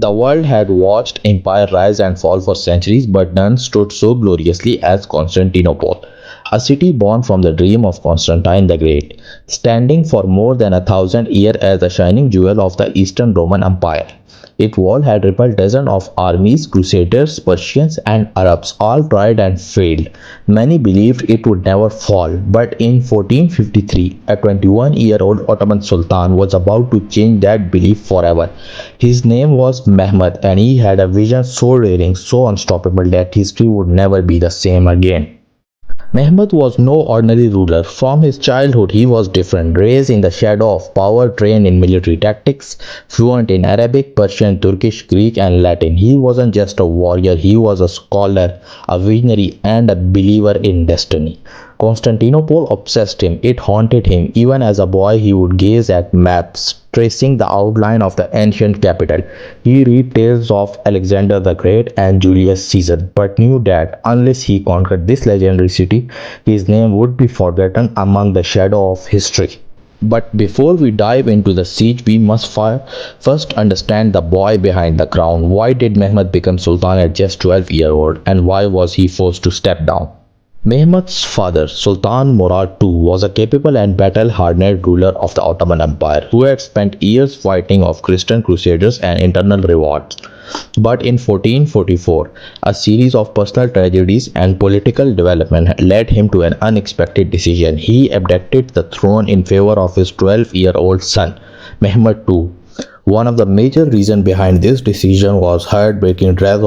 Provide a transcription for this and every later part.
The world had watched empire rise and fall for centuries, but none stood so gloriously as Constantinople, a city born from the dream of Constantine the Great, standing for more than 1,000 years as the shining jewel of the Eastern Roman Empire. Its wall had repelled dozens of armies, crusaders, Persians, and Arabs, all tried and failed. Many believed it would never fall, but in 1453, a 21-year-old Ottoman Sultan was about to change that belief forever. His name was Mehmed, and he had a vision so daring, so unstoppable that history would never be the same again. Mehmed was no ordinary ruler. From his childhood, he was different. Raised in the shadow of power, trained in military tactics, fluent in Arabic, Persian, Turkish, Greek, and Latin. He wasn't just a warrior, he was a scholar, a visionary, and a believer in destiny. Constantinople obsessed him, it haunted him. Even as a boy, he would gaze at maps, tracing the outline of the ancient capital. He read tales of Alexander the Great and Julius Caesar, but knew that unless he conquered this legendary city, his name would be forgotten among the shadow of history. But before we dive into the siege, we must first understand the boy behind the crown. Why did Mehmed become Sultan at just 12 years old, and why was he forced to step down? Mehmed's father, Sultan Murad II, was a capable and battle-hardened ruler of the Ottoman Empire who had spent years fighting off Christian crusaders and internal revolts. But in 1444, a series of personal tragedies and political development led him to an unexpected decision. He abdicated the throne in favor of his 12-year-old son, Mehmed II. One of the major reasons behind this decision was heartbreaking death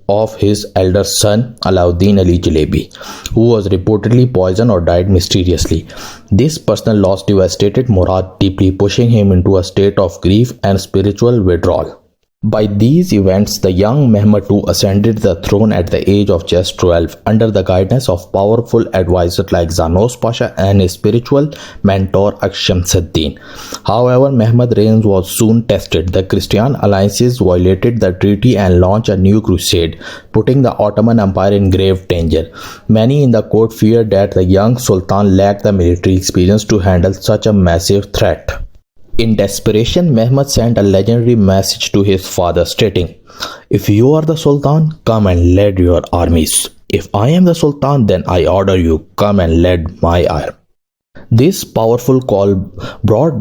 of his elder son Alauddin Ali Jalebi, who was reportedly poisoned or died mysteriously. This personal loss devastated Murad deeply, pushing him into a state of grief and spiritual withdrawal. By these events, the young Mehmed II ascended the throne at the age of just 12, under the guidance of powerful advisors like Zanos Pasha and his spiritual mentor Akshamsuddin. However, Mehmed's reign was soon tested. The Christian alliances violated the treaty and launched a new crusade, putting the Ottoman Empire in grave danger. Many in the court feared that the young Sultan lacked the military experience to handle such a massive threat. In desperation, Mehmed sent a legendary message to his father stating, "If you are the Sultan, come and lead your armies. If I am the Sultan, then I order you, come and lead my army." This powerful call brought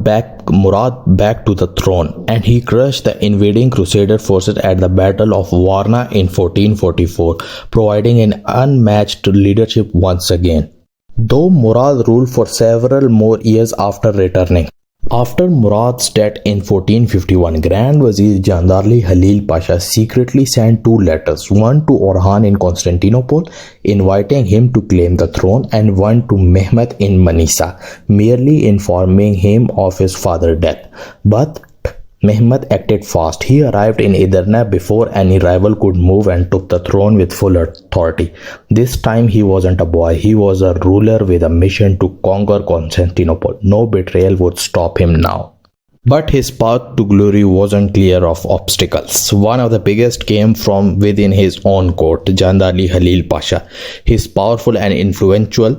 Murad back to the throne, and he crushed the invading Crusader forces at the Battle of Varna in 1444, providing an unmatched leadership once again. Though Murad ruled for several more years after returning. After Murad's death in 1451, Grand Vizier Jandarli Halil Pasha secretly sent two letters, one to Orhan in Constantinople, inviting him to claim the throne, and one to Mehmed in Manisa, merely informing him of his father's death. But Mehmed acted fast. He arrived in Edirne before any rival could move and took the throne with full authority. This time he wasn't a boy, he was a ruler with a mission to conquer Constantinople. No betrayal would stop him now. But his path to glory wasn't clear of obstacles. One of the biggest came from within his own court, Jandarli Halil Pasha. His powerful and influential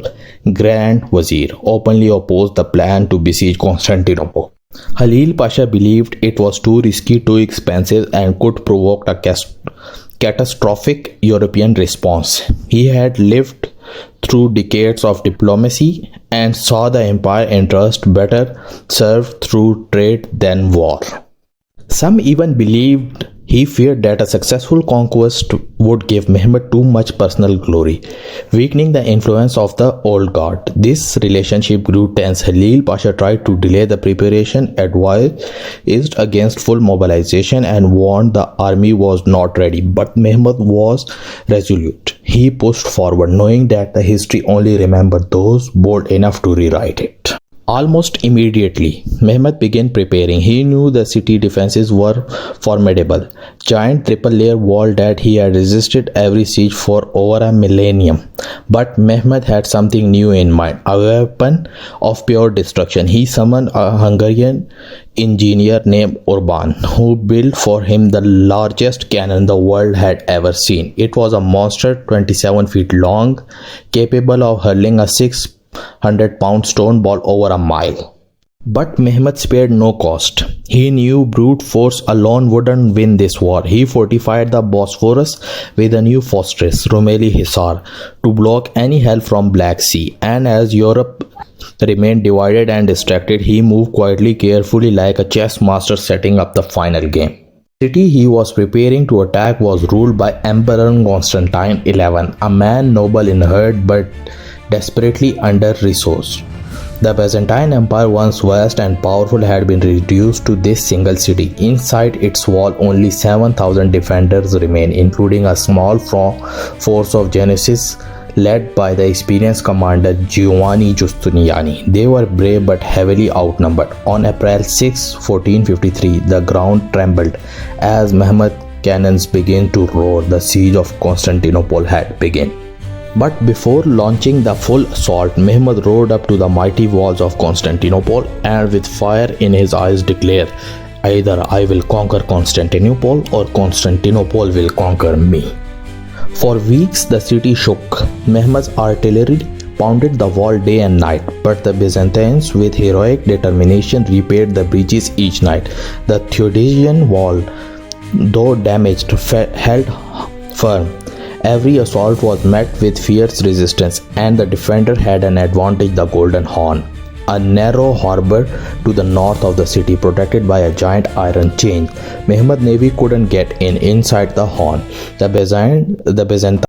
Grand Vizier openly opposed the plan to besiege Constantinople. Halil Pasha believed it was too risky, too expensive, and could provoke a catastrophic European response. He had lived through decades of diplomacy and saw the empire interest better served through trade than war. Some even believed he feared that a successful conquest would give Mehmed too much personal glory, weakening the influence of the old guard. This relationship grew tense. Halil Pasha tried to delay the preparation, advised against full mobilization, and warned the army was not ready. But Mehmed was resolute. He pushed forward, knowing that the history only remembered those bold enough to rewrite it. Almost immediately, Mehmed began preparing. He knew the city defenses were formidable, giant triple-layer wall that he had resisted every siege for over a millennium. But Mehmed had something new in mind, a weapon of pure destruction. He summoned a Hungarian engineer named Urban, who built for him the largest cannon the world had ever seen. It was a monster 27 feet long, capable of hurling a 600-pound stone ball over a mile. But Mehmed spared no cost. He knew brute force alone wouldn't win this war. He fortified the Bosphorus with a new fortress, Rumeli Hisar, to block any help from Black Sea. And as Europe remained divided and distracted, he moved quietly, carefully, like a chess master setting up the final game. The city he was preparing to attack was ruled by Emperor Constantine XI, a man noble in heart but desperately under-resourced. The Byzantine Empire, once vast and powerful, had been reduced to this single city. Inside its wall, only 7,000 defenders remained, including a small force of Genesis led by the experienced commander Giovanni Giustiniani. They were brave but heavily outnumbered. On April 6, 1453, the ground trembled as Mehmed cannons began to roar. The siege of Constantinople had begun. But before launching the full assault, Mehmed rode up to the mighty walls of Constantinople and with fire in his eyes declared, "Either I will conquer Constantinople or Constantinople will conquer me." For weeks the city shook. Mehmed's artillery pounded the wall day and night, but the Byzantines with heroic determination repaired the breaches each night. The Theodosian wall, though damaged, held firm. Every assault was met with fierce resistance, and the defender had an advantage: the Golden Horn, a narrow harbor to the north of the city protected by a giant iron chain. Mehmed Navy couldn't get in inside the horn. The Byzantine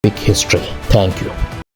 epic history. Thank you.